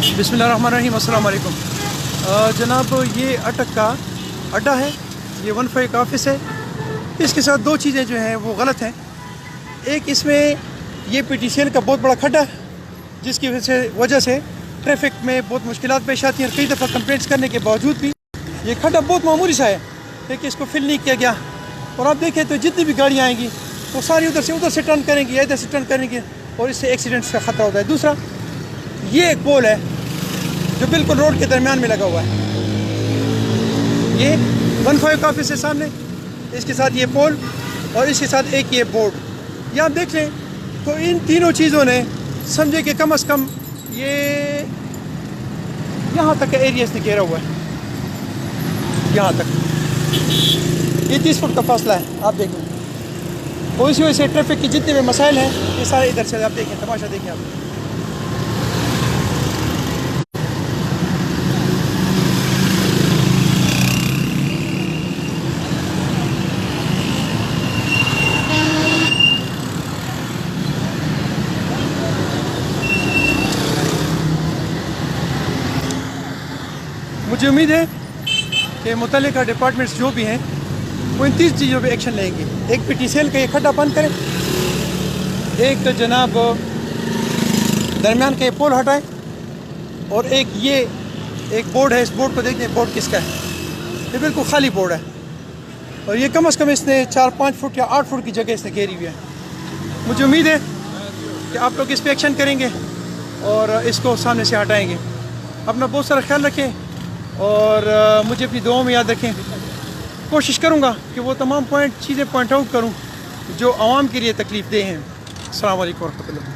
बिस्मिल्लाहिर्रहमानिर्रहीम, अस्सलाम वालेकुम। जनाब, ये अटक का अड्डा है, ये 15 का ऑफिस है। इसके साथ दो चीज़ें जो हैं वो गलत हैं। एक, इसमें ये PTCL का बहुत बड़ा खड्डा है, जिसकी वजह से ट्रैफिक में बहुत मुश्किलात पेश आती हैं। कई दफ़ा कंप्लेंट्स करने के बावजूद भी ये खड्डा बहुत मामूली सा है, लेकिन इसको फिल नहीं किया गया। और आप देखें तो जितनी भी गाड़ियाँ आएंगी वो सारी उधर से टर्न करेंगी या इधर से टर्न करेंगी, और इससे एक्सीडेंट्स का ख़तरा होता है। दूसरा, ये एक पोल है जो बिल्कुल रोड के दरमियान में लगा हुआ है। ये 15 का ऑफिस है सामने, इसके साथ ये पोल और इसके साथ एक ये बोर्ड। ये आप देख लें तो इन तीनों चीज़ों ने समझे कि कम से कम ये यहाँ तक का एरिया इसने घेरा हुआ है। यहाँ तक ये 30 फुट का फासला है, आप देखें। और इसी वजह से ट्रैफिक की जितने भी मसाइल हैं ये सारे इधर से, आप देखें, तमाशा देखें आप। मुझे उम्मीद है कि मुतल्लिका डिपार्टमेंट्स जो भी हैं वो इन 30 चीज़ों पे एक्शन लेंगे। एक PTCL का ये खड्डा बंद करें, एक तो जनाब दरमियान का ये पोल हटाएं, और एक ये एक बोर्ड है, इस बोर्ड को देखते हैं बोर्ड किसका है। ये बिल्कुल खाली बोर्ड है, और ये कम से कम इसने 4-5 फुट या 8 फुट की जगह इसने घेरी हुई है। मुझे उम्मीद है कि आप लोग इस पर एक्शन करेंगे और इसको सामने से हटाएँगे। अपना बहुत सारा ख्याल रखें और मुझे अपनी दुआओं में याद रखें। कोशिश करूँगा कि वो तमाम चीज़ें पॉइंट आउट करूँ जो आवाम के लिए तकलीफ़ देह हैं। अस्सलाम वालेकुम रहमतुल्लाह।